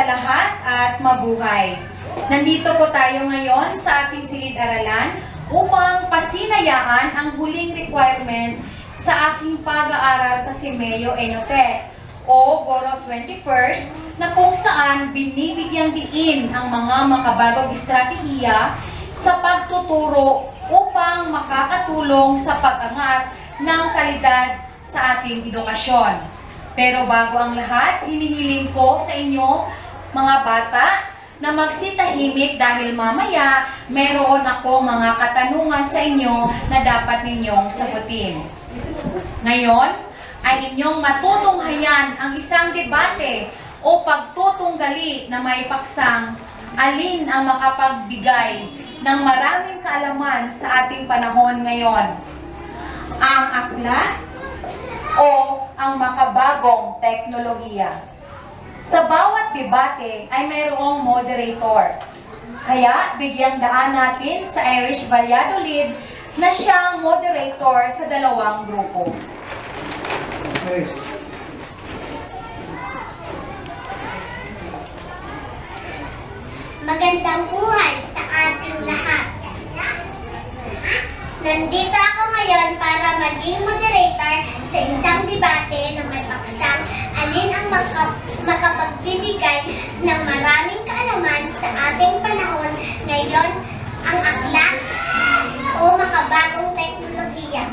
sa lahat at mabuhay. Nandito po tayo ngayon sa ating silid-aralan upang pasinayaan ang huling requirement sa aking pag-aaral sa Simeo Enote o Goro 21st na kung saan binibigyang diin ang mga makabagong estratehiya sa pagtuturo upang makakatulong sa pag-angat ng kalidad sa ating edukasyon. Pero bago ang lahat, hinihiling ko sa inyo, mga bata, na magsitahimik dahil mamaya meron ako mga katanungan sa inyo na dapat ninyong sagutin. Ngayon ay inyong matutunghayan ang isang debate o pagtutunggali na may paksang alin ang makapagbigay ng maraming kaalaman sa ating panahon ngayon. Ang aklat o ang makabagong teknolohiya. Sa bawat debate ay mayroong moderator. Kaya bigyang daan natin sa Irish Valladolid na siyang moderator sa dalawang grupo. Magandang buhay sa ating lahat. Nandito ako ngayon para maging moderator sa isang debate na may paksang alin ang makapagbibigay ng maraming kaalaman sa ating panahon ngayon, ang aklat o makabagong teknolohiya.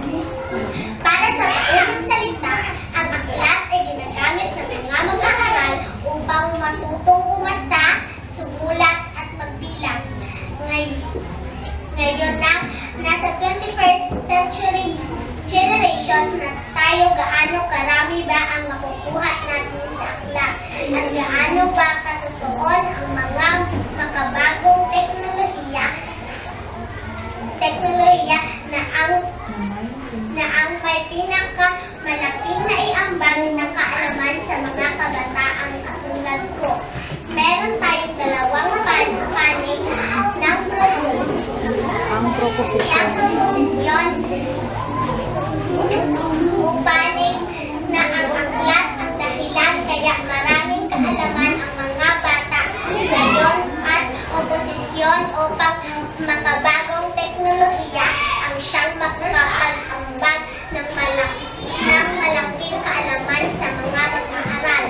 Para sa unang salita, ang aklat ay ginagamit ng mga mag-aaral upang matutong bumasa, sumulat at magbilang. Ngayon nasa 21st century generation na tayo, gaano karami ba ang makukuha natin sa aklat? At gaano ba katotoon ang mga makabagong teknolohiya na ang may pinakamalaking naiambag na kaalaman sa mga kabataang katulad ko. Meron tayong dalawang panig ng proposisyon o panig na ang aklat ang dahilan kaya maraming kaalaman ang mga bata ngayon at oposisyon upang makabagong teknolohiya ang siyang makakapag-ambag ng malaking kaalaman sa mga mag-aaral.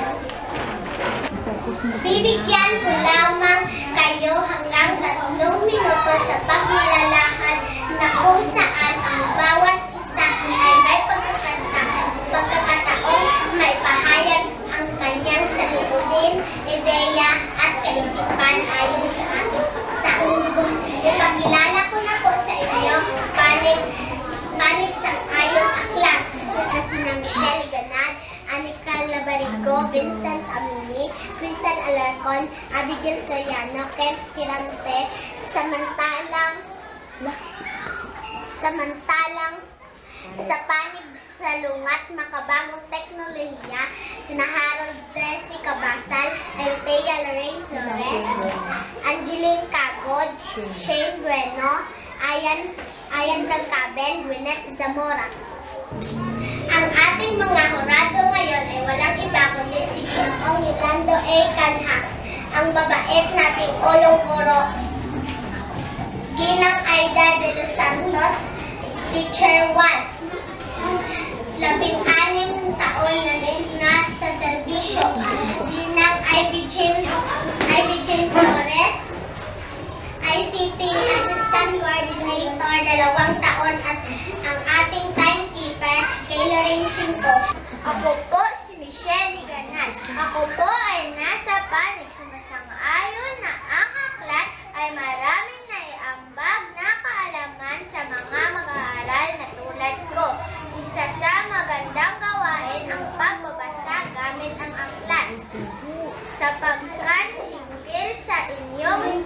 Bibigyan ko lamang kayo hanggang 3 minuto sa paglalahad na kung saan ang bawat isa ay may pagkakataong may pahayag ang kanyang salimutin, ideya at kaisipan ayon sa ating paksa. Ipakilala ko na po sa inyo panig sa ayong aklat sa sina Michelle Ganad, Anika Labarigo, Vincent Amini, Crystal Alarcon, Abigail Soriano, Kent Kirante, samantalang sa panig sa lungat makabagong teknolohiya, sina Harold Tracy Cabasal, Althea Lorraine Flores, Angeline Cagod, Shane Bueno, Ayan Calcaben, Gwyneth Zamora. Ang ating mga hurado ngayon ay walang iba kundi si Ginoong Yolando A. Canha, ang mabait nating Olong Goro, Ginang Aida de los Santos, Teacher 1, 16 taon na sa serbisyo, Ginang Ivy Jean Flores, ICT Assistant Coordinator, 2 taon at ang ating timekeeper, kay Lorraine Cinco. Ako po si Michelle Ganas. Ako po ay nasa panig sumasang-ayon na ang aklat ay maraming naiambag na kaalaman sa mga mag-aaral na tulad ko. Isa sa magandang gawain ang pagbabasa gamit ang aklat. Sapagkat hinggil sa inyong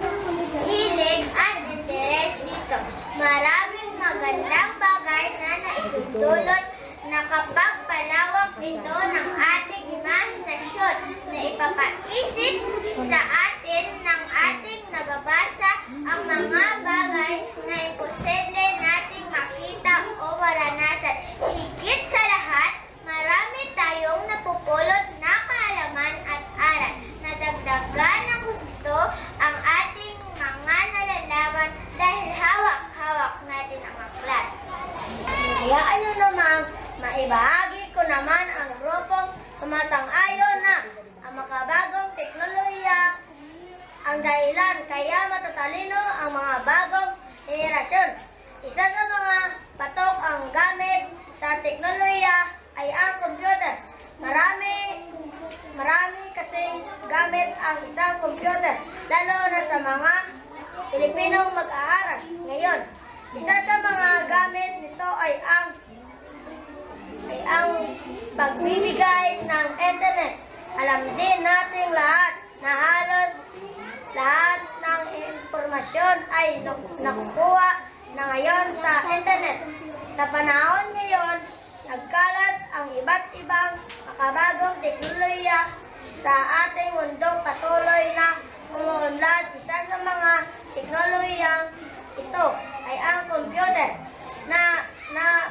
hilig at interes dito, maraming magandang bagay na naitutulot na kapag palawak ito ng ating imahinasyon na ipapaisip sa atin ng ating nababasa ang mga bagay na imposible nating makita o maranasan. Higit sa lahat, marami tayong napupulot na kaalaman at aral na dagdagan matalino ang mga bagong henerasyon. Isa sa mga patok ang gamit sa teknolohiya ay ang computer. Marami kasing gamit ang isang computer, lalo na sa mga Pilipinong mag-aaral ngayon. Isa sa mga gamit nito ay ang pagbibigay ng internet. Alam din nating lahat na halos lahat ng impormasyon ay nakukuha na ngayon sa internet. Sa panahon ngayon, nagkalat ang iba't ibang makabagong teknolohiya sa ating mundong patuloy na umuunlad. Isa sa mga teknolohiyang ito ay ang computer na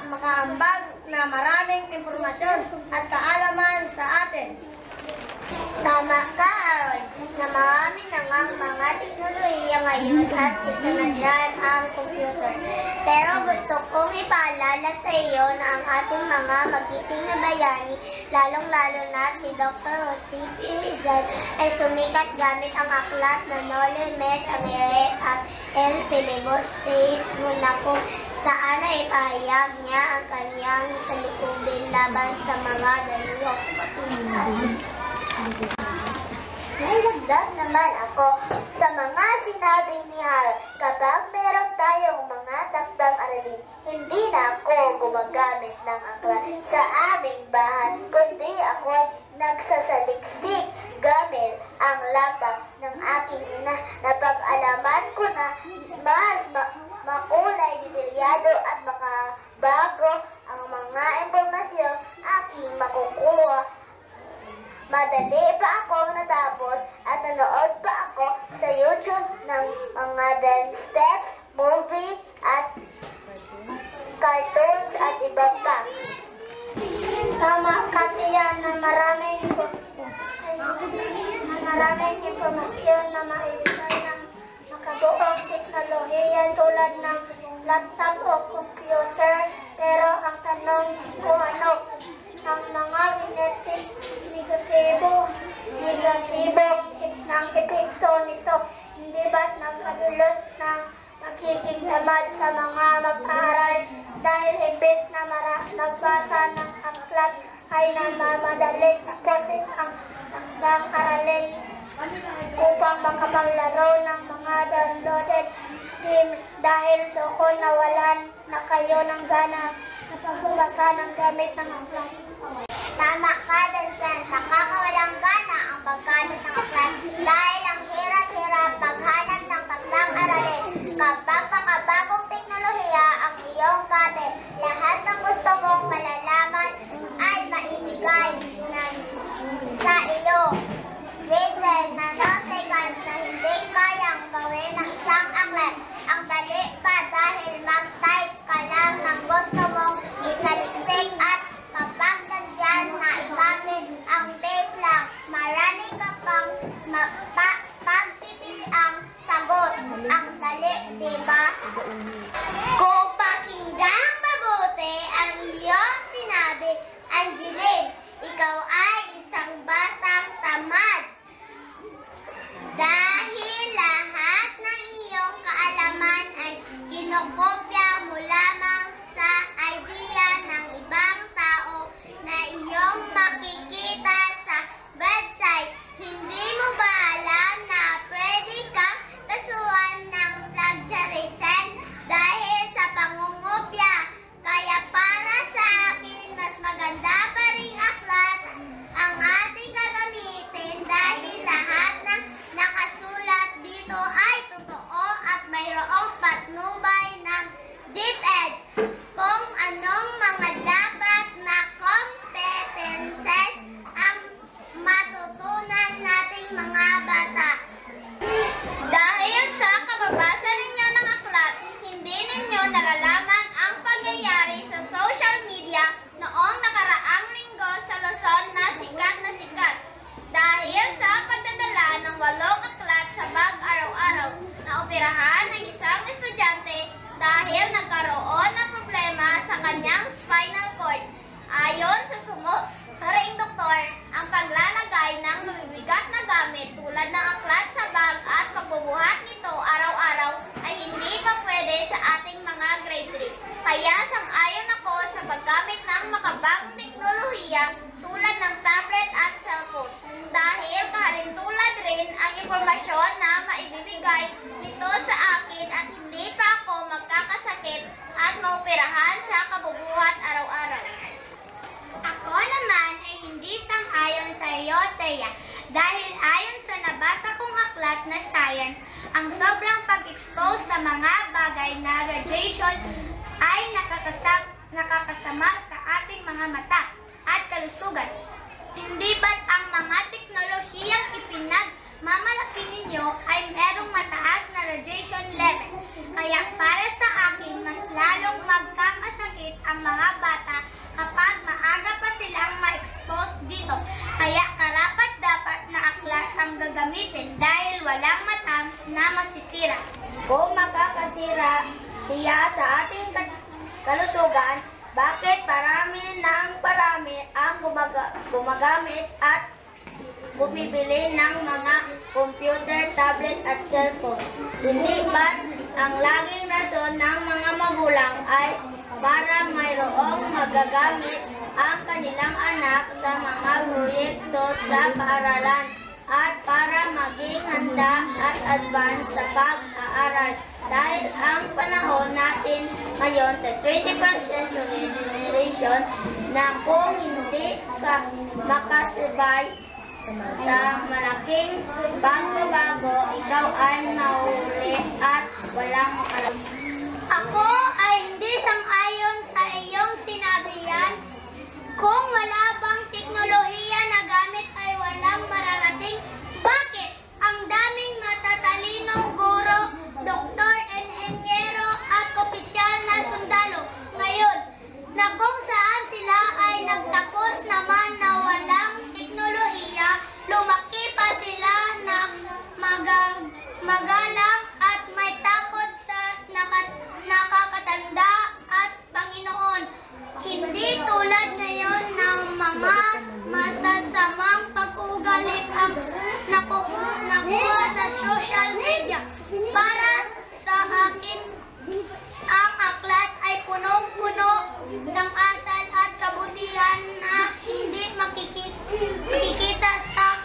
makaambag na maraming impormasyon at kaalaman sa atin. Tama ka, Aaron, na marami na ngang mga teknolohiya ngayon at isa na dyan ang computer. Pero gusto kong ipaalala sa iyo na ang ating mga magiting na bayani, lalong-lalo na si Dr. Jose P. Rizal, ay sumikat gamit ang aklat na Noli Me Tangere at El Filibusteris muna kung saan ay ipahayag niya ang kanyang salukubin laban sa mga dayuhang kapisan. Nailagdag naman ako sa mga sinabi ni Har. Kapag meron tayong mga takdang aralin, hindi na ako gumagamit ng aklat sa aming bahay, kundi ako nagsasaliksik gamit ang laptop ng aking ina. Napag-alaman ko na mas makulay, detalyado at makabago ang mga impormasyon aking makukuha. Madali pa akong natapos at nanood pa ako sa YouTube ng mga dance steps, movie at cartoons at iba pa. Tama ka tiyan na maraming impormasyon na maibigay ng makabuong teknolohiya tulad ng laptop o computer. Pero ang tanong kung ano ang mga negatibo ng epekto nito, hindi ba't nagkadulot ng magiging tamad sa mga mag-aaral dahil imbes na nagbasa ng aklat ay namamadaling tapusin ang takdang aralin upang makapaglaro ng mga downloaded games dahil doon nawalan na kayo ng gana sa pagbabasa ng gamit ng aklat. Tama ka, Dansan. Nakakawalang gana ang paggamit ng aklat dahil ang hirap-hirap maghanap ng takdang aralin. Kapag makabagong teknolohiya ang iyong gamit, lahat ng gusto mong malalaman ay maibigay sa iyo. Within nanoseconds na hindi kayang gawin ng isang aklat. Ang dali pa dahil mag-type ka lang ng gusto mong isaliksik at kapag nandiyan na igamit ang base lang, marami ka pang pagpipili ang sagot. Ang dali, diba? Kung pakinggang mabuti ang iyong sinabi, Angeline, ikaw ay isang batang tamad. Dahil lahat ng iyong kaalaman ay kinokopya mo lamang sa idea ng ibang tao na iyong makikita sa website. Hindi mo ba alam na pwede kang kasuhan ng plagiarism dahil sa pangungopya? Kaya para sa akin, mas maganda pa rin aklat ang ating gagamitin dahil lahat ng nakasulat dito ay totoo at mayroong patnubay ng DepEd kung anong mga dapat na competences ang matutunan nating mga bata. Dahil sa kababasa ninyo ng aklat, hindi ninyo nalalaman ang pangyayari sa social media noong nakaraang linggo sa Luzon na sikat. Dahil sa pagdadala ng 8 aklat sa bag araw-araw na operahan ng isang estudyante dahil nagkaroon ng problema sa kanyang spinal cord. Ayon sa sumuring doktor, ang paglalagay ng mabibigat na gamit tulad ng aklat sa bag at pagbubuhat nito araw-araw Kaya sang-ayon ako sa paggamit ng makabagong teknolohiya tulad ng tablet at cellphone. Dahil kahalintulad rin ang impormasyon na maibibigay nito sa akin at hindi pa ako magkakasakit at maoperahan sa kabubuhat araw-araw. Ako naman ay hindi sang-ayon sa iyo, Thea. Dahil ayon sa nabasa kong aklat na science, ang sobrang pag-expose sa mga bagay na radiation ay nakakasama sa ating mga mata at kalusugan. Hindi ba't ang mga teknolohiyang ipinagmamalaki ninyo ay merong mataas na radiation level? Kaya para sa akin, mas lalong magkakasakit ang mga bata kapag maaga pa silang ma-expose dito. Kaya karapat-dapat na aklat ang gagamitin dahil walang mata na masisira. Kung makakasira siya sa ating kalusugan, bakit parami ang gumagamit at bumibili ng mga computer, tablet at cellphone? Hindi ba't ang laging rason ng mga magulang ay para mayroong magagamit ang kanilang anak sa mga proyekto sa paaralan at para maging handa at advance sa pag-aaral? Dahil ang panahon natin ngayon sa 21st century generation na kung hindi ka makasabay sa malaking pagbabago, ikaw ay mahuli at walang alam. Ako ay hindi sang-ayon sa iyong sinabi yan. Kung wala bang teknolohiya na gamit ay walang mararating, bakit? Ang daming matatalinong guro, doktor, enhenyero at opisyal na sundalo ngayon na kung saan sila ay nagtapos naman na walang teknolohiya, lumaki pa sila na magalang at may takot sa nakakatanda at Panginoon. Hindi tulad ngayon na mga masasamang pag-ugali ang nakuha sa social media. Para sa akin, ang aklat ay punong-puno ng asal at kabutihan na hindi makikita sa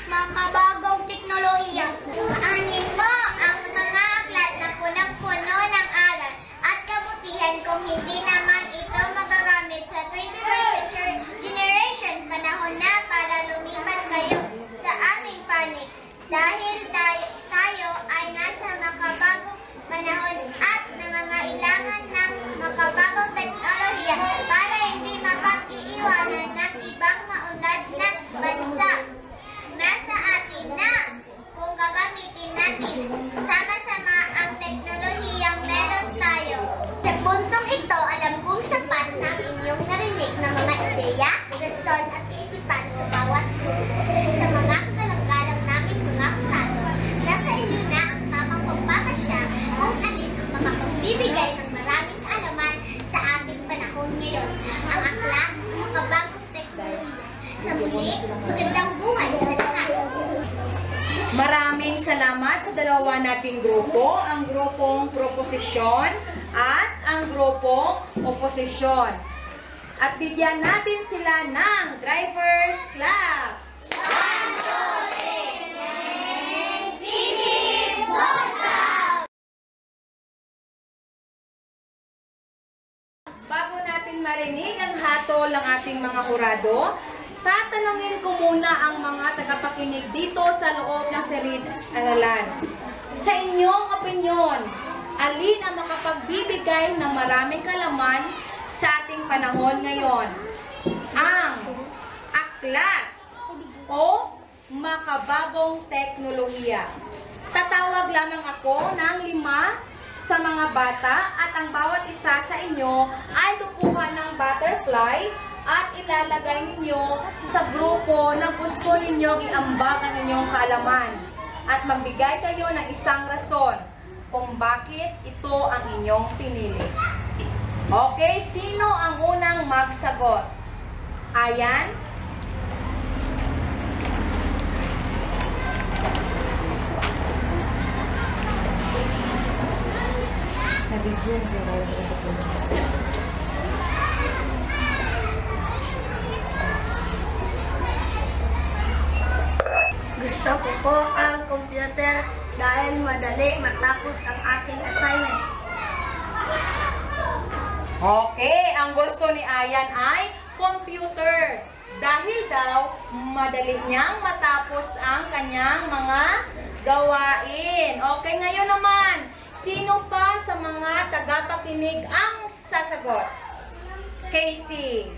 makabagong teknolohiya. Aanin mo ang mga aklat na punong-puno ng aral at kabutihan kung hindi naman ito magagamit sa 21st century generation. Panahon na para lumipat kayo sa aming panig. Dahil tayo ay nasa makabagong panahon at nangangailangan ng makabagong teknolohiya para hindi mapag-iiwanan ng ibang maunlad na bansa. Nasa atin na kung gagamitin natin sama-sama ang teknolohiyang meron tayo. Sa puntong ito, alam kong sapat na ang inyong narinig na mga ideya, rason at kaisipan sa bawat grupo. Sa mga kakalangkarang naming mga plano, nasa inyo na ang tamang pagpapasya kung alin ang makapagbibigay ng maraming alaman sa ating panahon ngayon. Ang aklat, makabagong teknolohiya. Sa muli, magandang buhay sa lahat. Maraming salamat sa dalawa nating grupo, ang grupong proposisyon at ang grupong oposisyon. At bigyan natin sila ng driver's clap. 1, 2, 3, Philippine Road. Bago natin marinig ang hatol ng ating mga kurado, tatanungin ko muna ang mga tagapakinig dito sa loob ng silid-aralan. Sa inyong opinyon, alin ang makapagbibigay ng maraming kalaman sa ating panahon ngayon? Ang aklat o makabagong teknolohiya? Tatawag lamang ako ng 5 sa mga bata at ang bawat isa sa inyo ay kukuha ng butterfly at ilalagay ninyo sa grupo na gusto ninyong iambag ang inyong kaalaman. At magbigay kayo ng isang rason kung bakit ito ang inyong pinili. Okay, sino ang unang magsagot? Ayan? Nabidyan siya. dahil madali matapos ang aking assignment. Okay, ang gusto ni Ayan ay computer. Dahil daw, madali niyang matapos ang kanyang mga gawain. Okay, ngayon naman, sino pa sa mga tagapakinig ang sasagot? Casey.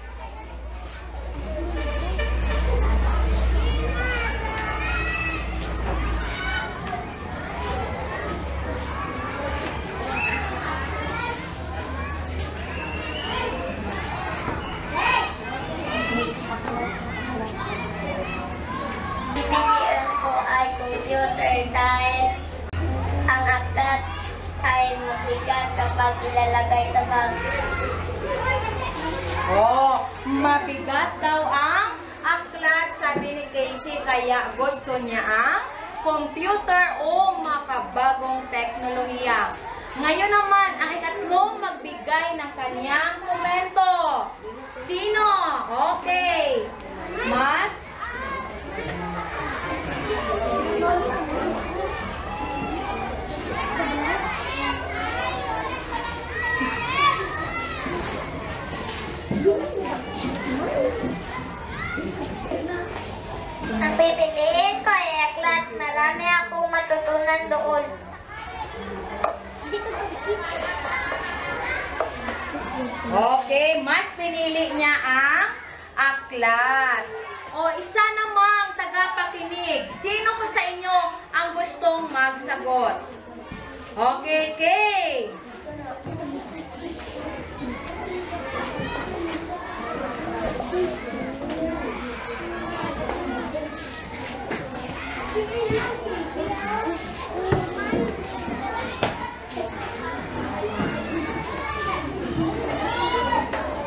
Pipiliin ko ay computer dahil ang aklat ay mabigat kapag ilalagay sa bag. Oh, mabigat daw ang aklat, sabi ni Casey, kaya gusto niya ang computer o makabagong teknolohiya. Ngayon naman, ang ikatlong magbigay ng kanyang komento. Sino? Okay. Matt? Ang pipiliin ko ay aklat. Marami akong matutunan doon. Okay, mas pinili niya ang aklat. O, isa namang tagapakinig. Sino pa sa inyo ang gustong magsagot? Okay, Kay.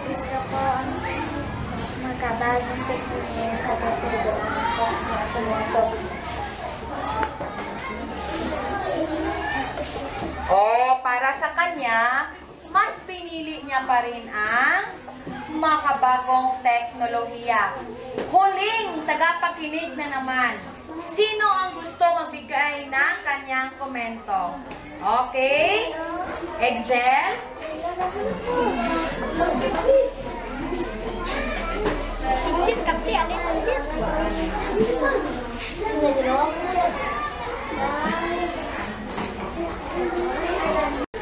Gusto ko ang magkabagong teknolohiya sa pagtulungan ko na tumuto. O, para sa kanya, mas pinili niya pa rin ang makabagong teknolohiya. Huling tagapakinig na naman. Sino ang gusto magbigay ng kanyang komento? Okay? Excel? Sit kapti, alin ang sit?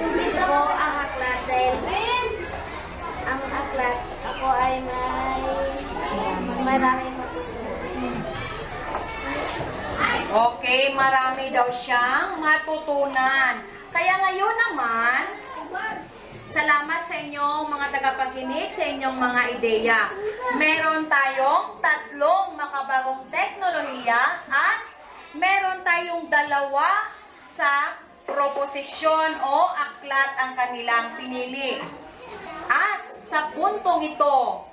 Gusto ko ang aklat dahil ang aklat ako ay maraming matutunan. Okay, marami daw siyang matutunan. Kaya ngayon naman, salamat sa inyong mga tagapakinig, sa inyong mga ideya. Meron tayong 3 makabagong teknolohiya at meron tayong 2 sa proposisyon o aklat ang kanilang pinili. At sa puntong ito,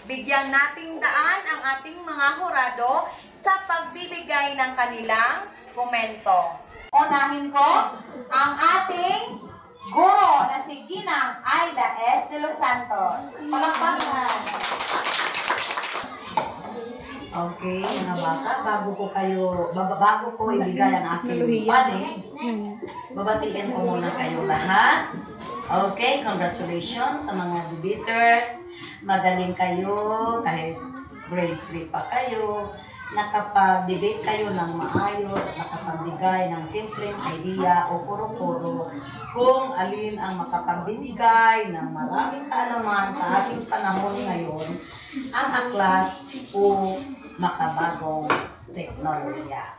bigyan nating daan ang ating mga hurado sa pagbibigay ng kanilang komento. Unahin ko ang ating guro na si Ginang Aida S. de los Santos. Palakpakan! Okay, mga bata, bago ko ibigay ang aking panig, babatiin ko muna kayo lahat. Okay, congratulations sa mga debater. Magaling kayo, kahit grade 3 pa kayo. Nakapag-debate kayo ng maayos at nakapagbigay ng simpleng idea o puro-puro kung alin ang makapagbibigay ng maraming kaalaman sa ating panahon ngayon, ang aklat o makabagong teknolohiya.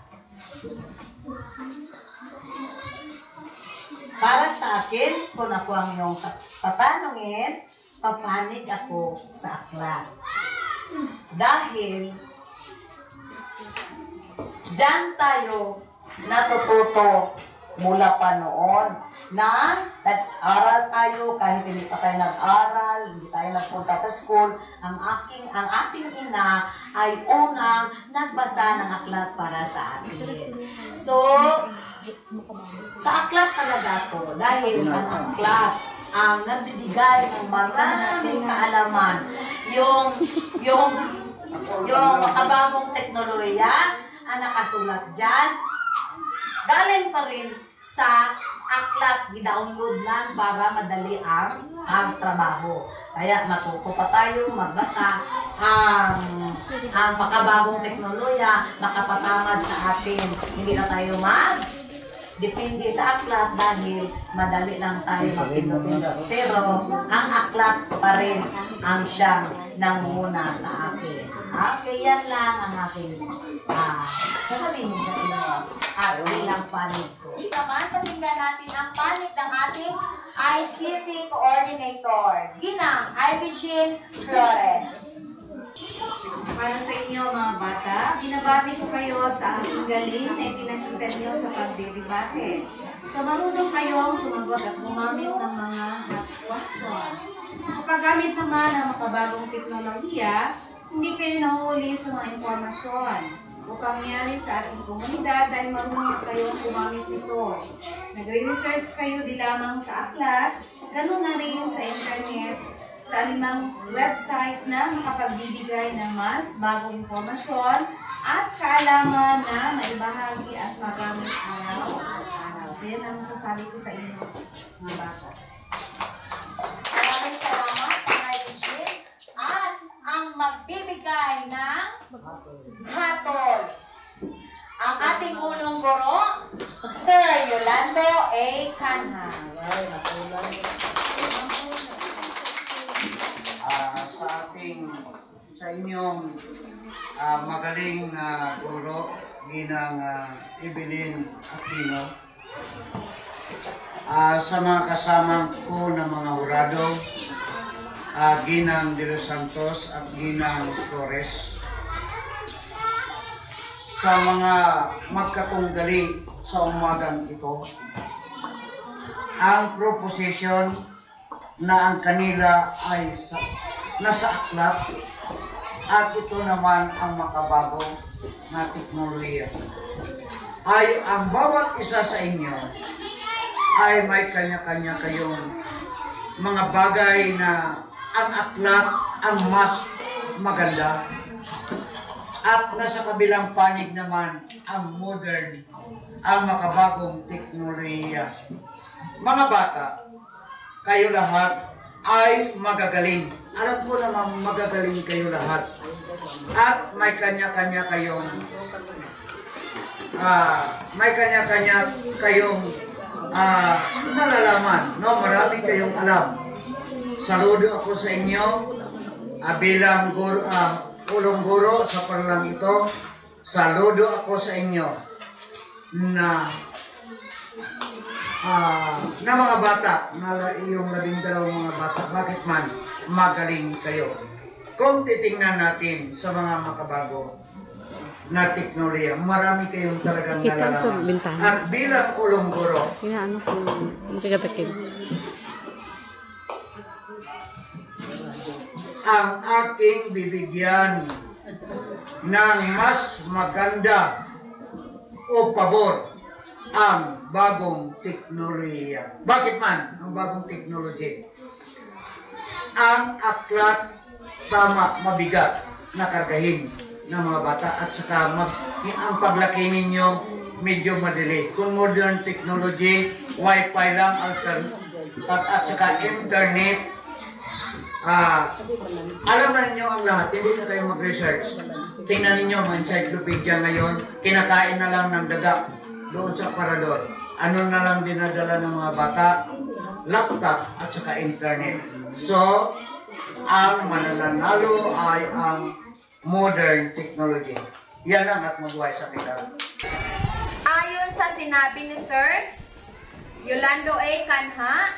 Para sa akin, kung ako ang iyong tatanungin, papanig ako sa aklat. Dahil diyan tayo natututo mula pa noon na nag-aral tayo kahit hindi pa tayo nag-aral, hindi tayo nagpunta sa school. Ang ating ina ay unang nagbasa ng aklat para sa atin. So, sa aklat talaga to dahil ang aklat ang nagbibigay ng maraming kaalaman. Yung makabagong teknolohiya ang nakasulat dyan galing pa rin sa aklat, gi-download lang para madali ang trabaho. Kaya matuto pa tayo magbasa ang makabagong teknolohiya, makapatamad sa atin. Hindi na tayo depende sa aklat dahil madali lang tayo mapindot-pindot. Pero ang aklat pa rin ang siyang nanguna sa akin. Okay, yan lang ang aking sasabihin sa inyo. At ilang panit ko. Naman, patingnan natin ang panit ng ating ICT Coordinator, Ginang Ivy Jean Flores. Para sa inyo mga bata, binabati ko kayo sa aking galing na ipinakita niyo sa pagdidebate. So marunong kayong sumagot at gumamit ng mga hacks questions. Kapag gamit naman ang makabagong teknolohiya, hindi kayo nahuli sa mga impormasyon o pangyari sa ating komunidad dahil marunong kayong gumamit nito. Nagre-research kayo di lamang sa aklat, ganoon na rin sa internet, sa alimang website na makapagbibigay ng mas bagong impormasyon at kaalaman na maibahagi at magamit araw-araw. So yan ang masasabi ko sa inyo, mga bata. Maraming salamat, Ivy Jean. At ang magbibigay ng hatol, ang ating unang guro, Sir Yolando A. Canha. Sa inyong magaling na guro, Ginang Evelyn Aquino, sa mga kasama ko na mga hurado, Ginang De Los Santos at Ginang Flores, sa mga magkatunggali sa umagang ito, ang proposition na ang kanila ay nasa aklat at ito naman ang makabago na teknolohiya. Ay ang bawat isa sa inyo ay may kanya-kanya kayong mga bagay na ang aklat ang mas maganda at nasa kabilang panig naman ang modern, ang makabagong teknolohiya. Mga bata, kayo lahat ay magagaling. Alam ko naman magagaling kayo lahat. At may kanya-kanya kayong nalalaman, no? Marami kayong alam. Saludo ako sa inyo bilang ulong guro sa paralang ito. Saludo ako sa inyo na mga bata, na iyong 12 mga bata, bakit man magaling kayo. Kung titingnan natin sa mga makabago na teknolohiya, marami kayong talagang nalalaman. At bilang ulong guro, ang aking bibigyan ng mas maganda o pabor ang bagong teknolohiya. Bakit man ang bagong teknolohiya? Ang aklat, tama, mabigat na kargahin ng mga bata at saka ang paglaki ninyo medyo madali. Kung modern technology, wifi lang, at saka internet, alam na ninyo ang lahat, hindi na kayo mag-research. Tingnan ninyo mga encyclopedia ngayon, kinakain na lang ng daga doon sa parador. Ano na lang dinadala ng mga bata? Laptop at saka internet. So, ang mananalo ay ang modern technology. Yan lang at mabuhay sa kita. Ayon sa sinabi ni Sir Yolando A. Canha,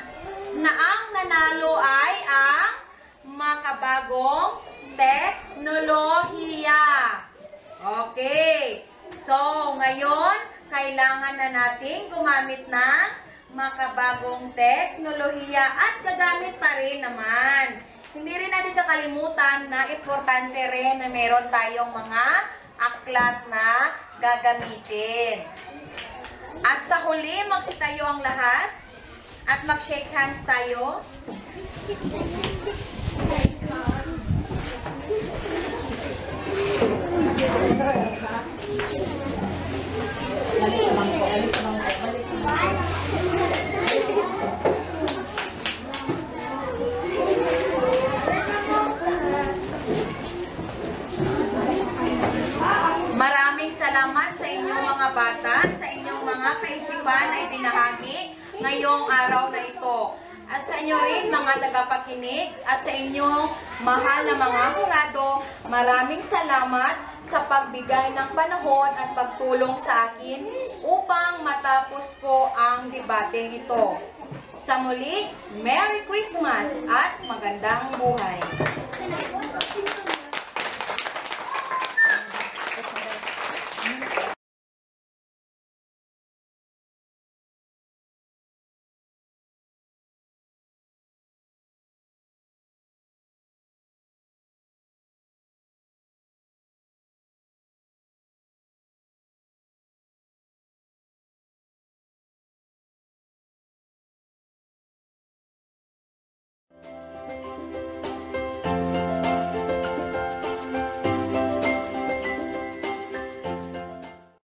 na ang nanalo ay ang makabagong teknolohiya. Okay. So, ngayon, kailangan na nating gumamit ng makabagong teknolohiya at gagamit pa rin naman. Hindi rin natin kakalimutan na importante rin na meron tayong mga aklat na gagamitin. At sa huli, magsitayo ang lahat at mag-shake hands tayo. Balik sa bangko. ngayong araw na ito. At sa inyo rin mga tagapakinig at sa inyong mahal na mga hurado, maraming salamat sa pagbigay ng panahon at pagtulong sa akin upang matapos ko ang debate ito. Sa muli, Merry Christmas at magandang buhay!